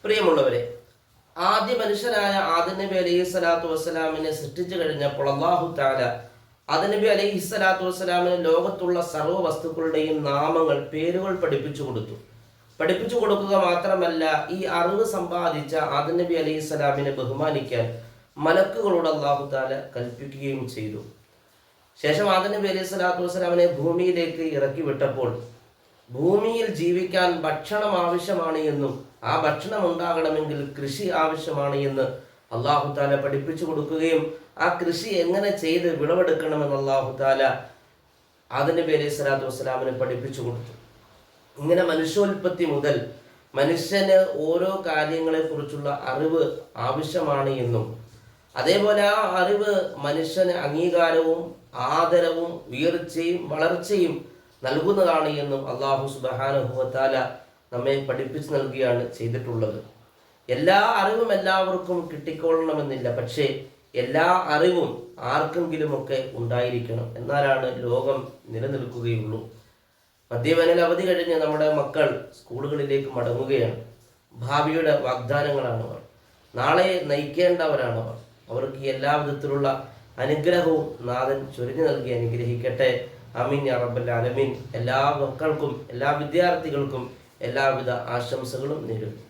പ്രിയമുള്ളവരെ, ആദ്യ മനുഷ്യനായ ആദം നബി അലൈഹി സ്വലാത്തു വസ്സലാമിനെ സൃഷ്ടിച്ചു കഴിഞ്ഞപ്പോൾ അല്ലാഹു തആല ആദം നബി അലൈഹി സ്വലാത്തു വസ്സലാമിന് ലോകത്തുള്ള സർവ്വ വസ്തുക്കളുടെയും നാമങ്ങൾ, പേരുകൾ പഠിപ്പിച്ചു കൊടുക്കുക മാത്രമല്ല, ഈ അറിവ് സമ്പാദിച്ച ആദം നബി അലൈഹി സ്വലാമിനെ ബഹുമാനിക്കാൻ മലക്കുകളോട് അല്ലാഹു തആല കൽപ്പിക്കുകയും ചെയ്തു. ശേഷം ആദം നബി അലൈഹി സ്വലാത്തു വസ്സലാമിനെ ഭൂമിയിലേക്ക് ഇറക്കി വിട്ടപ്പോൾ ഭൂമിയിൽ ജീവിക്കാൻ ഭക്ഷണം ആവശ്യമാണ് എന്നും ആ ഭക്ഷണം ഉണ്ടാകണമെങ്കിൽ കൃഷി ആവശ്യമാണ് എന്ന് അല്ലാഹു തആല പഠിപ്പിച്ചു കൊടുക്കുകയും ആ കൃഷി എങ്ങനെ ചെയ്ത് വിളവെടുക്കണമെന്ന് അല്ലാഹു തആല ആദം നബി അലൈഹി സ്വലാത്തു വസ്സലാമിനെ പഠിപ്പിച്ചു കൊടുത്തു. ഇങ്ങനെ മനുഷ്യോൽപത്തി മുതൽ മനുഷ്യന് ഓരോ കാര്യങ്ങളെക്കുറിച്ചുള്ള അറിവ് ആവശ്യമാണ് എന്നും അതേപോലെ ആ അറിവ് മനുഷ്യന് അംഗീകാരവും ആദരവും ഉയർച്ചയും വളർച്ചയും നൽകുന്നതാണ് എന്നും അല്ലാഹു സുബ്ഹാനഹു വ തആല നമ്മെ പഠിപ്പിച്ചു നൽകുകയാണ് ചെയ്തിട്ടുള്ളത്. എല്ലാ അറിവും എല്ലാവർക്കും കിട്ടിക്കൊള്ളണമെന്നില്ല, പക്ഷേ എല്ലാ അറിവും ആർക്കെങ്കിലുമൊക്കെ ഉണ്ടായിരിക്കണം, എന്നാലാണ് ലോകം നിലനിൽക്കുകയുള്ളൂ. മധ്യവേനൽ അവധി കഴിഞ്ഞ് നമ്മുടെ മക്കൾ സ്കൂളുകളിലേക്ക് മടങ്ങുകയാണ്. ഭാവിയുടെ വാഗ്ദാനങ്ങളാണവർ, നാളെ നയിക്കേണ്ടവരാണവർ. അവർക്ക് എല്ലാ വിധത്തിലുള്ള അനുഗ്രഹവും നാഥൻ ചൊരിഞ്ഞു നൽകി അനുഗ്രഹിക്കട്ടെ. ആമീൻ യാ റബ്ബൽ ആലമീൻ. എല്ലാ മക്കൾക്കും എല്ലാ വിദ്യാർത്ഥികൾക്കും എല്ലാവിധ ആശംസകളും നേരുന്നു.